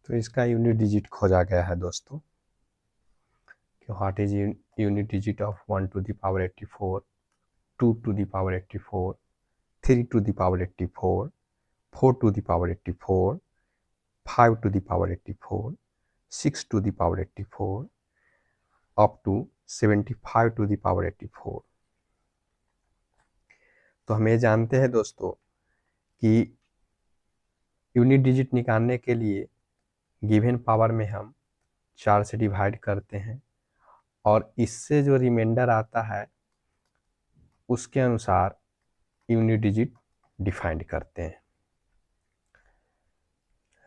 तो इसका unit digit खोजा गया है दोस्तों कि what is unit digit of 1 to the power 84, 2 to the power 84, 3 to the power 84, 4 to the power 84, 5 to the power 84, 6 to the power 84, up to 75 to the power 84। तो हम ये जानते हैं दोस्तों कि यूनिट डिजिट निकालने के लिए गिवन पावर में हम 4 से डिवाइड करते हैं और इससे जो रिमाइंडर आता है उसके अनुसार यूनिट डिजिट डिफाइंड करते हैं,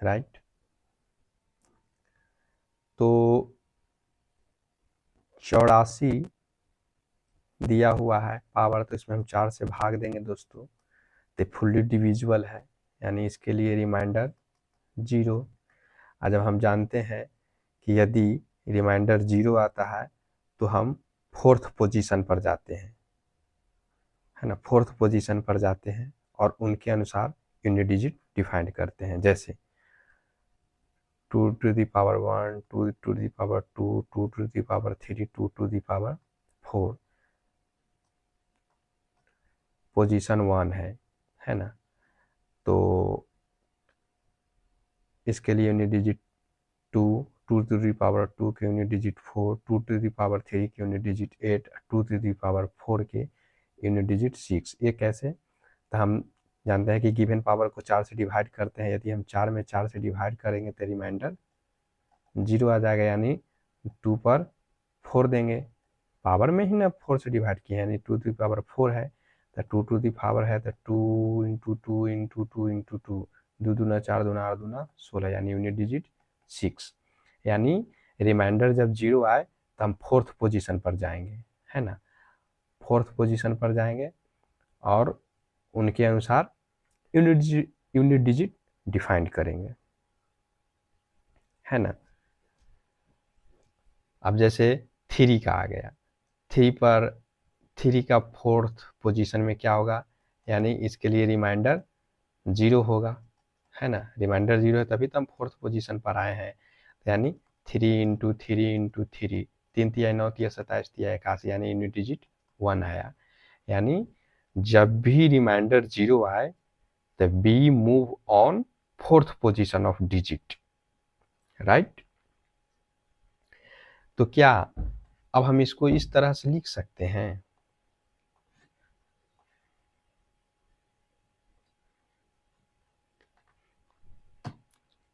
राइट। तो 84 दिया हुआ है पावर, तो इसमें हम 4 से भाग देंगे दोस्तों, तो फुल्ली डिविजिबल है, यानी इसके लिए रिमाइंडर 0। और जब हम जानते हैं कि यदि रिमाइंडर 0 आता है तो हम 4th पोजीशन पर जाते हैं, है ना, 4th पोजीशन पर जाते हैं और उनके अनुसार यूनिट डिजिट डिफाइंड करते हैं। जैसे 2 to the power 1, 2 to the power 2, 2 to the power 3, 2 to the power 4, position 1 है ना। तो इसके लिए unit digit 2, 2 to the power 2 के unit digit 4, 2 to the power 3 के unit digit 8, 2 to the power 4 के यूनिट डिजिट 6। ये कैसे? तो हम जानते हैं कि गिवन पावर को 4 से डिवाइड करते हैं, यदि हम 4 में 4 से डिवाइड करेंगे तो रिमाइंडर 0 आ जाएगा, यानी 2 पर 4 देंगे, पावर में ही ना 4 से डिवाइड किए, यानी 2 to the power 4 है तो 2 to the power है तो 2 into 2 into 2 into 2, 2 दूना 4 दूना 8 दूना 16, यानी यूनिट डिजिट 6। यानी रिमाइंडर जब 0 आए तो हम 4th पोजीशन पर जाएंगे, है ना, 4th पोजीशन पर जाएंगे और उनके अनुसार यूनिट डिजिट डिफाइंड करेंगे, है ना। अब जैसे 3 का आ गया, 3 का 4th पोजीशन में क्या होगा, यानी इसके लिए रिमाइंडर 0 होगा, है ना, रिमाइंडर 0 है तभी तो हम 4th पोजीशन पर आए हैं। यानी 3 into 3 into 3, 3 तिया 9 तिया 27 तिया 81, यानी यूनिट डिजिट 1 आया। यानी जब भी रिमाइंडर 0 आए तो we move on 4th position of digit, right. तो क्या अब हम इसको इस तरह से लिख सकते हैं,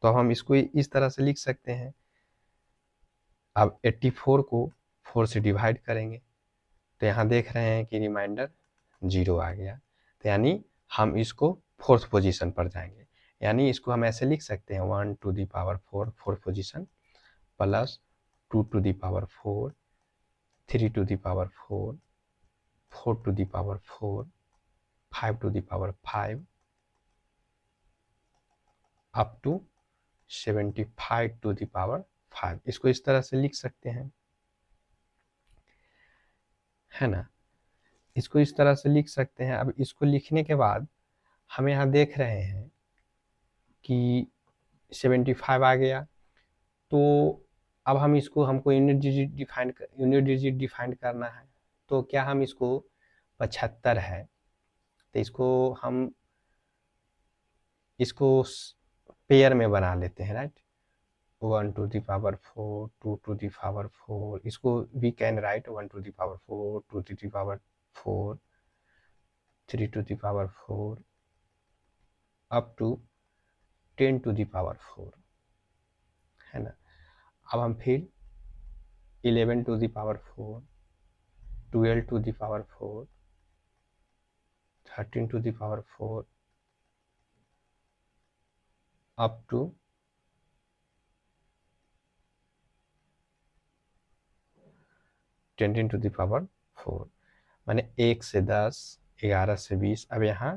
तो हम इसको इस तरह से लिख सकते हैं। अब 84 को 4 से डिवाइड करेंगे तो यहाँ देख रहे हैं कि रिमाइंडर 0 आ गया, तो यानी हम इसको 4th पोजीशन पर जाएंगे, यानी इसको हम ऐसे लिख सकते हैं 1 to the power 4, 4th position, plus 2 to the power 4, 3 to the power 4, 4 to the power 4, 5 to the power 5, up to 75 to the power 5। इसको इस तरह से लिख सकते हैं, है ना, इसको इस तरह से लिख सकते हैं। अब इसको लिखने के बाद हम यहाँ देख रहे हैं कि 75 आ गया, तो अब हम इसको, हमको यूनिट डिजिट डिफाइन करना है, तो क्या हम इसको 75 है तो इसको पेयर में बना लेते हैं, right. 1 to the power 4, 2 to the power 4, इसको we can write 1 to the power 4, 2 to the power 4, 3 to the power 4, up to 10 to the power 4, है ना। अब हम फिर 11 to the power 4, 12 to the power 4, 13 to the power 4, up to 10 to the power 4, माने 1 से 10, 11 से 20, अब यहाँ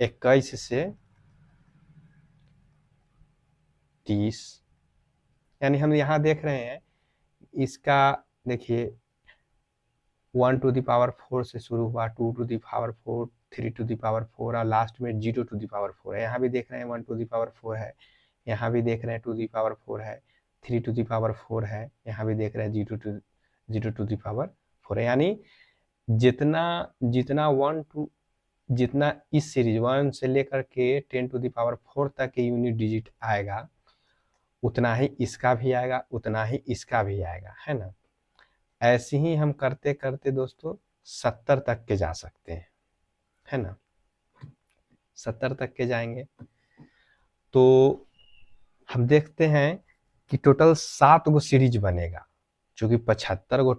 21 से 30, यानी हम यहाँ देख रहे हैं इसका, देखिए 1 to the power 4 से शुरू हुआ, 2 to the power 4, 3 to the power 4 और लास्ट में 0 to the power 4 है। यहाँ भी देख रहे हैं 1 to the power 4 है, यहाँ भी देख रहे हैं 2 दी पावर 4 है, 3 टू दी पावर 4 है, यहाँ भी देख रहे हैं 0 टू दी पावर 4 है। यानी जितना जितना जितना इस सीरीज 1 से लेकर के 10 टू दी पावर 4 तक के यूनिट डिजिट आएगा, उतना ही इसका भी आएगा, उतना ही इसका भी आएगा, है ना। ऐसे ही हम करते करते दोस्तों 70 तक के जा सकते हैं, है ना। 70 तक के जाएंगे तो हम देखते हैं कि टोटल 7 गो सीरीज बनेगा, चूंकि 75 गो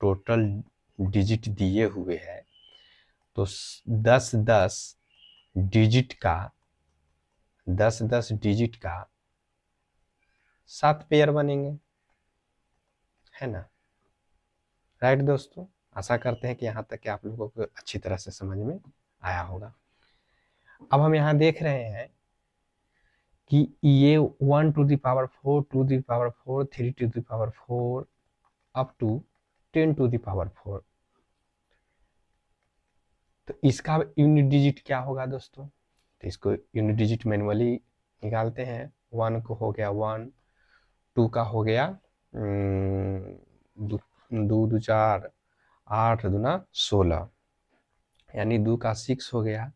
टोटल डिजिट दिए हुए हैं, तो 10-10 डिजिट का 7 पेयर बनेंगे, है ना। राइट दोस्तों, आशा करते हैं कि यहाँ तक कि आप लोगों को अच्छी तरह से समझ में आया होगा। अब हम यहाँ देख रहे हैं कि ये 1 to the power 4, 2 to the power 4, 3 to the power 4 up to 10 to the power 4, तो इसका यूनिट डिजिट क्या होगा दोस्तों। तो इसको यूनिट डिजिट मैनुअली निकालते हैं। 1 को हो गया 1, 2 का हो गया 2 2 4 8 दूना 16, यानी 2 का 6 हो गया,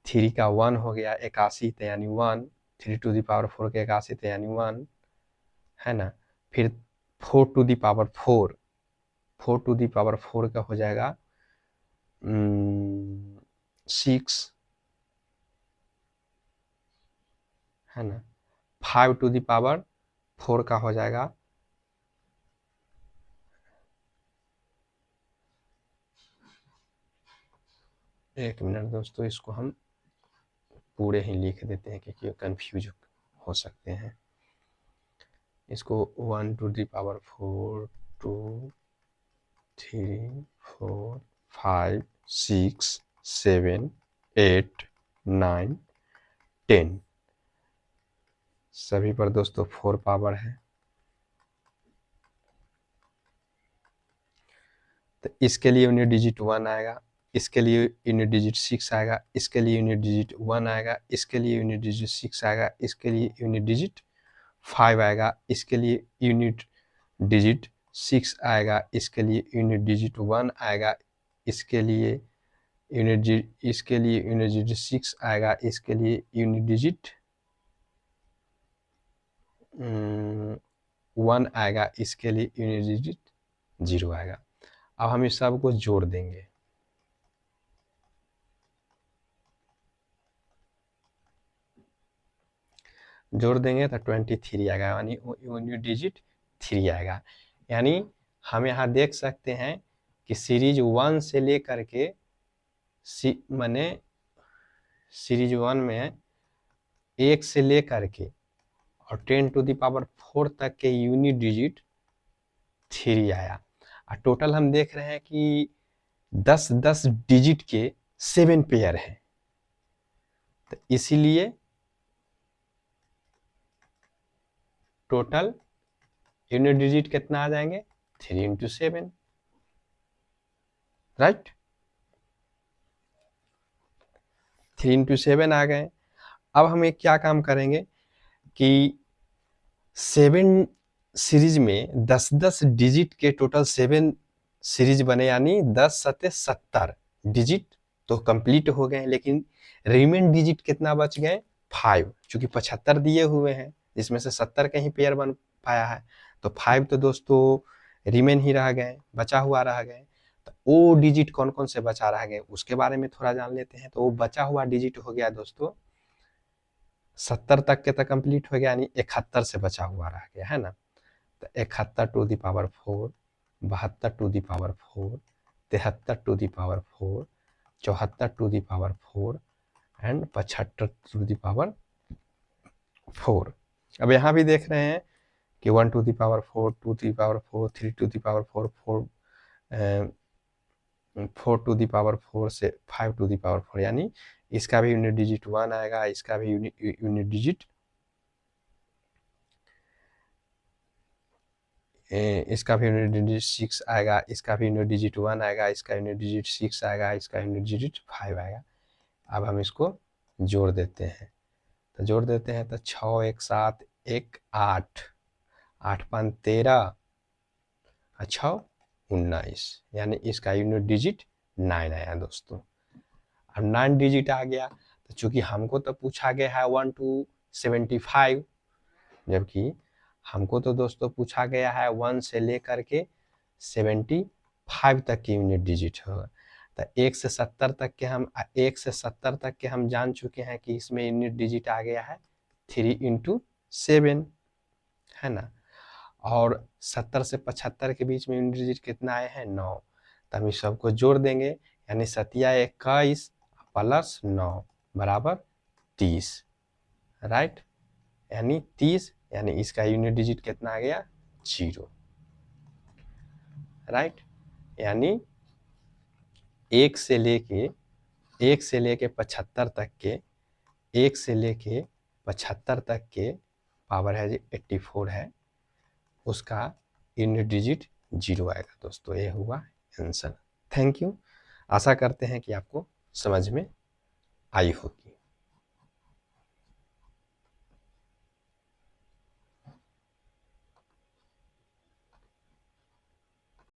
3 का 1 हो गया 81, तो यानी 1, 3 टू दी पावर 4 के 81, तो यानी 1, है ना। फिर 4 to the power 4, 4 to the power 4 का हो जाएगा 6, है ना। 5 टू दी पावर 4 का हो जाएगा 1 मिनट दोस्तों, इसको हम पूरे ही लिख देते हैं क्योंकि कंफ्यूज हो सकते हैं। इसको 1 टू दी पावर 4, 2, 3, 4, 5, 6, 7, 8, 9, 10 सभी पर दोस्तों 4 पावर है। तो इसके लिए यूनिट डिजिट 1 आएगा, इसके लिए यूनिट डिजिट 6 आएगा, इसके लिए यूनिट डिजिट 1 आएगा, इसके लिए यूनिट डिजिट 6 आएगा, इसके लिए यूनिट डिजिट 5 आएगा, इसके लिए यूनिट डिजिट 6 आएगा, इसके लिए यूनिट डिजिट 1 आएगा, इसके लिए यूनिट डिजिट 6 आएगा, इसके लिए यूनिट डिजिट 1 आएगा, इसके लिए यूनिट डिजिट 0 आएगा। अब हम इस सब को जोड़ देंगे, तो 23 आएगा, यानी यूनिट डिजिट 3 आएगा। यानी हम यहाँ देख सकते हैं कि सीरीज 1 से लेकर के माने सीरीज 1 में 1 से लेकर के और 10 टू दी पावर 4 तक के यूनिट डिजिट 3 आया, और टोटल हम देख रहे हैं कि 10-10 डिजिट के 7 पेयर हैं, तो इसीलिए टोटल यूनिट डिजिट कितना आ जाएंगे 3 इंटू 7, राइट। 3 इंटू 7 आ गए। अब हम एक क्या काम करेंगे कि 7 सीरीज में 10-10 डिजिट के टोटल 7 सीरीज बने, यानी 10-7 डिजिट तो कंप्लीट हो गए, लेकिन रिमेन डिजिट कितना बच गए 5, चूंकि 75 दिए हुए हैं, जिसमें से 70 के ही पेयर बन पाया है, तो 5 तो दोस्तों रिमेन ही रह गए, बचा हुआ रह गए। तो वो डिजिट कौन कौन से बचा रह गए उसके बारे में थोड़ा जान लेते हैं। तो वो बचा हुआ डिजिट हो गया दोस्तों 70 तक के तो कंप्लीट हो गया, यानी 71 से बचा हुआ रह गया, है ना। तो 71 to the power 4, 72 to the power 4, 73 to the power 4, 74 to the power 4 and 75 to the power 4। अब यहाँ भी देख रहे हैं कि 1 to the power 4, 2 to the power 4, 3 to the power 4, 4 to the power 4 से 5 टू दी पावर 4, यानी इसका भी यूनिट डिजिट 1 आएगा, इसका भी यूनिट डिजिट इसका भी यूनिट डिजिट 6 आएगा, इसका भी यूनिट डिजिट 1 आएगा, इसका यूनिट डिजिट 6 आएगा, इसका यूनिट डिजिट 5 आएगा। अब हम इसको जोड़ देते हैं, तो जोड़ देते हैं तो 6 1 7 1 8, 8 5 13, 6 19, यानी इसका यूनिट डिजिट 9 आया दोस्तों। अब 9 डिजिट आ गया तो चूंकि हमको तो पूछा गया है 1 to 75, जबकि हमको तो दोस्तों पूछा गया है 1 से लेकर के 75 तक की यूनिट डिजिट होगा। तो 1 से 70 तक के हम जान चुके हैं कि इसमें यूनिट डिजिट आ गया है 3 into 7, है ना। और 70 से 75 के बीच में यूनिट डिजिट कितना आए हैं 9, तो हम इस सबको जोड़ देंगे, यानी 7 21 प्लस 9 बराबर 30, राइट, यानी 30, यानी इसका यूनिट डिजिट कितना आ गया 0, राइट। यानी 1 से लेके 75 तक के 1 से लेके 75 तक के पावर है 84 है, उसका यूनिट डिजिट 0 आएगा दोस्तों। ये हुआ आंसर। Thank you. आशा करते हैं कि आपको समझ में आई होगी।